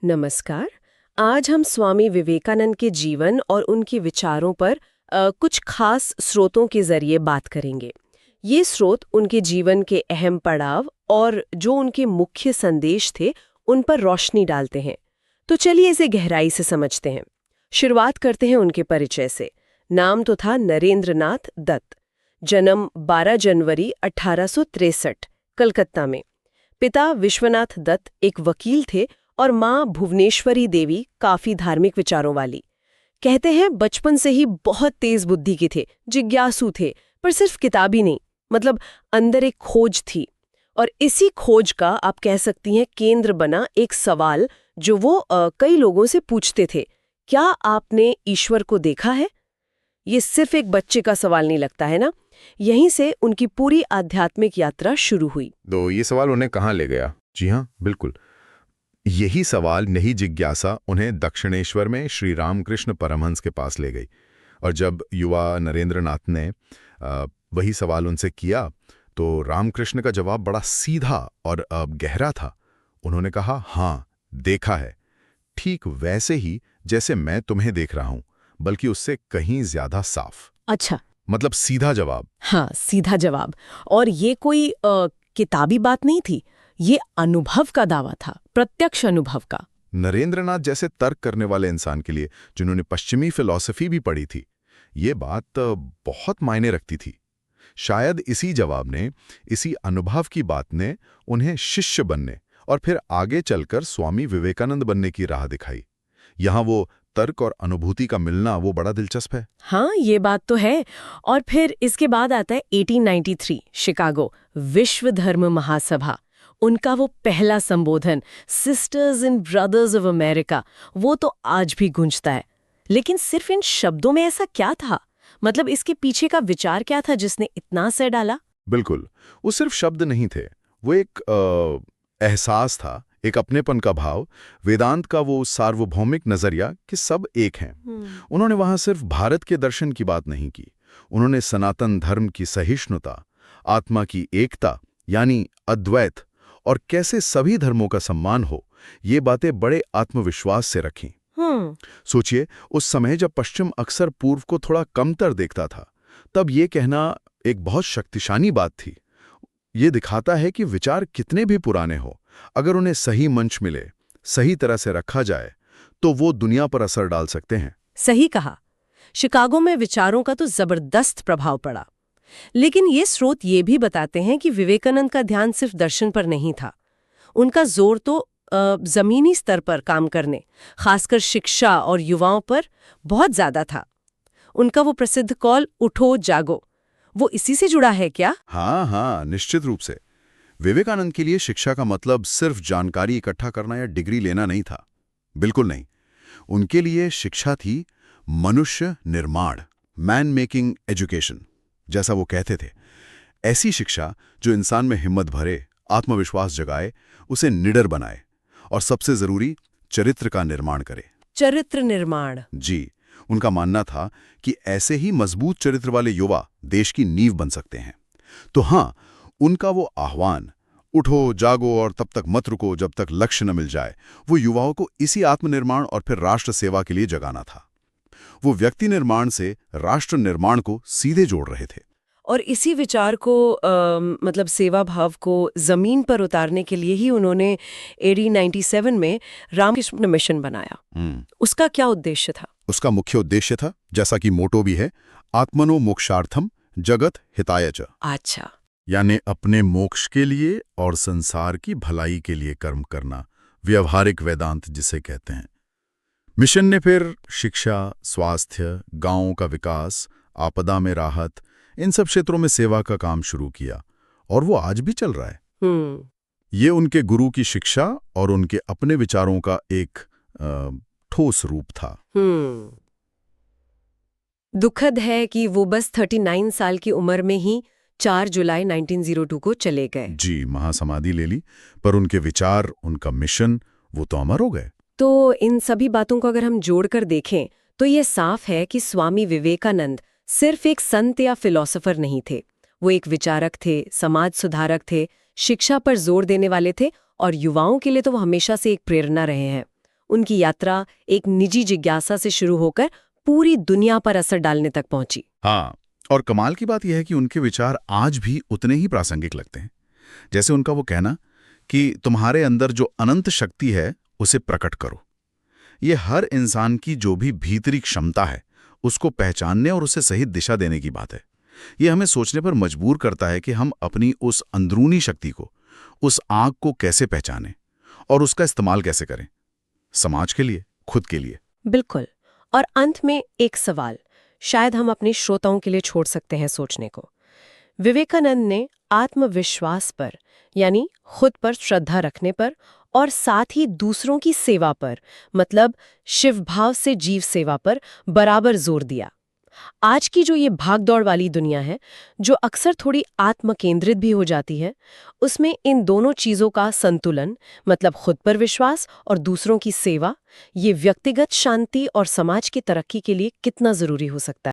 नमस्कार। आज हम स्वामी विवेकानंद के जीवन और उनके विचारों पर कुछ खास स्रोतों के जरिए बात करेंगे। ये स्रोत उनके जीवन के अहम पड़ाव और जो उनके मुख्य संदेश थे उन पर रोशनी डालते हैं। तो चलिए इसे गहराई से समझते हैं। शुरुआत करते हैं उनके परिचय से। नाम तो था नरेंद्रनाथ दत्त। जन्म 12 जनवरी 1863 कलकत्ता में। पिता विश्वनाथ दत्त एक वकील थे और माँ भुवनेश्वरी देवी काफी धार्मिक विचारों वाली। कहते हैं बचपन से ही बहुत तेज बुद्धि के थे, जिज्ञासु थे, पर सिर्फ किताबी नहीं, मतलब अंदर एक खोज थी। और इसी खोज का आप कह सकती हैं केंद्र बना एक सवाल जो वो कई लोगों से पूछते थे, क्या आपने ईश्वर को देखा है? ये सिर्फ एक बच्चे का सवाल नहीं लगता है ना। यहीं से उनकी पूरी आध्यात्मिक यात्रा शुरू हुई। तो ये सवाल उन्हें कहाँ ले गया? जी हाँ, बिल्कुल। यही सवाल, यही जिज्ञासा उन्हें दक्षिणेश्वर में श्री रामकृष्ण परमहंस के पास ले गई। और जब युवा नरेंद्रनाथ ने वही सवाल उनसे किया तो रामकृष्ण का जवाब बड़ा सीधा और गहरा था। उन्होंने कहा, हाँ, देखा है, ठीक वैसे ही जैसे मैं तुम्हें देख रहा हूं, बल्कि उससे कहीं ज्यादा साफ। अच्छा, मतलब सीधा जवाब। हाँ, सीधा जवाब। और ये कोई किताबी बात नहीं थी, ये अनुभव का दावा था, प्रत्यक्ष अनुभव का। नरेंद्रनाथ जैसे तर्क करने वाले इंसान के लिए, जिन्होंने पश्चिमी फिलॉसफी भी पढ़ी थी, ये बात बहुत मायने रखती थी। शायद इसी जवाब ने, इसी अनुभव की बात ने उन्हें शिष्य बनने और फिर आगे चलकर स्वामी विवेकानंद बनने की राह दिखाई। यहाँ वो तर्क और अनुभूति का मिलना वो बड़ा दिलचस्प है। हाँ, ये बात तो है। और फिर इसके बाद आता है 1893 शिकागो विश्व धर्म महासभा। उनका वो पहला संबोधन, sisters and brothers of America, वो तो आज भी गूंजता है। लेकिन सिर्फ इन शब्दों में ऐसा क्या था? मतलब इसके पीछे का विचार क्या था जिसने इतना असर डाला? बिल्कुल, वो सिर्फ शब्द नहीं थे, वो एक एहसास था, एक अपनेपन का भाव, वेदांत का वो सार्वभौमिक नजरिया कि सब एक हैं। उन्होंने वहां सिर्फ भारत के दर्शन की बात नहीं की, उन्होंने सनातन धर्म की सहिष्णुता, आत्मा की एकता यानी अद्वैत और कैसे सभी धर्मों का सम्मान हो, ये बातें बड़े आत्मविश्वास से रखीं। सोचिए, उस समय जब पश्चिम अक्सर पूर्व को थोड़ा कमतर देखता था, तब ये कहना एक बहुत शक्तिशाली बात थी। ये दिखाता है कि विचार कितने भी पुराने हो, अगर उन्हें सही मंच मिले, सही तरह से रखा जाए, तो वो दुनिया पर असर डाल सकते हैं। सही कहा। शिकागो में विचारों का तो जबरदस्त प्रभाव पड़ा। लेकिन ये स्रोत ये भी बताते हैं कि विवेकानंद का ध्यान सिर्फ दर्शन पर नहीं था। उनका जोर तो जमीनी स्तर पर काम करने, खासकर शिक्षा और युवाओं पर बहुत ज्यादा था। उनका वो प्रसिद्ध कॉल उठो जागो, वो इसी से जुड़ा है क्या? हाँ, निश्चित रूप से। विवेकानंद के लिए शिक्षा का मतलब सिर्फ जानकारी इकट्ठा करना या डिग्री लेना नहीं था। बिल्कुल नहीं। उनके लिए शिक्षा थी मनुष्य निर्माण, मैन मेकिंग एजुकेशन, जैसा वो कहते थे। ऐसी शिक्षा जो इंसान में हिम्मत भरे, आत्मविश्वास जगाए, उसे निडर बनाए और सबसे जरूरी चरित्र का निर्माण करे। चरित्र निर्माण। जी, उनका मानना था कि ऐसे ही मजबूत चरित्र वाले युवा देश की नींव बन सकते हैं। तो हाँ, उनका वो आह्वान, उठो जागो और तब तक मत रुको जब तक लक्ष्य न मिल जाए, वो युवाओं को इसी आत्मनिर्माण और फिर राष्ट्र सेवा के लिए जगाना था। वो व्यक्ति निर्माण से राष्ट्र निर्माण को सीधे जोड़ रहे थे। और इसी विचार को मतलब सेवा भाव को जमीन पर उतारने के लिए ही उन्होंने 1897 में रामकृष्ण मिशन बनाया। उसका क्या उद्देश्य था? उसका मुख्य उद्देश्य था, जैसा कि मोटो भी है, आत्मनो मोक्षार्थम जगत हिताय च। अच्छा, यानी अपने मोक्ष के लिए और संसार की भलाई के लिए कर्म करना, व्यवहारिक वेदांत जिसे कहते हैं। मिशन ने फिर शिक्षा, स्वास्थ्य, गांवों का विकास, आपदा में राहत, इन सब क्षेत्रों में सेवा का काम शुरू किया और वो आज भी चल रहा है। ये उनके गुरु की शिक्षा और उनके अपने विचारों का एक ठोस रूप था। दुखद है कि वो बस 39 साल की उम्र में ही 4 जुलाई 1902 को चले गए। जी, महासमाधि ले ली, पर उनके विचार, उनका मिशन, वो तो अमर हो गए। तो इन सभी बातों को अगर हम जोड़कर देखें तो ये साफ है कि स्वामी विवेकानंद सिर्फ एक संत या फिलोसोफर नहीं थे। वो एक विचारक थे, समाज सुधारक थे, शिक्षा पर जोर देने वाले थे और युवाओं के लिए तो वो हमेशा से एक प्रेरणा रहे हैं। उनकी यात्रा एक निजी जिज्ञासा से शुरू होकर पूरी दुनिया पर असर डालने तक पहुंची। हाँ, और कमाल की बात यह है कि उनके विचार आज भी उतने ही प्रासंगिक लगते हैं। जैसे उनका वो कहना कि तुम्हारे अंदर जो अनंत शक्ति है उसे प्रकट करो। ये हर इंसान की जो भी भीतरी क्षमता है उसको पहचानने और उसे सही दिशा देने की बात है। ये हमें सोचने पर मजबूर करता है कि हम अपनी उस अंदरूनी शक्ति को, उस आग को कैसे पहचानें और उसका इस्तेमाल कैसे करें, समाज के लिए, खुद के लिए। बिल्कुल। और अंत में एक सवाल शायद हम अपने श्रोताओं के लिए छोड़ सकते हैं सोचने को। विवेकानंद ने आत्मविश्वास पर, यानी खुद पर श्रद्धा रखने पर और साथ ही दूसरों की सेवा पर, मतलब शिव भाव से जीव सेवा पर बराबर जोर दिया। आज की जो ये भागदौड़ वाली दुनिया है, जो अक्सर थोड़ी आत्म केंद्रित भी हो जाती है, उसमें इन दोनों चीजों का संतुलन, मतलब खुद पर विश्वास और दूसरों की सेवा, ये व्यक्तिगत शांति और समाज की तरक्की के लिए कितना जरूरी हो सकता है।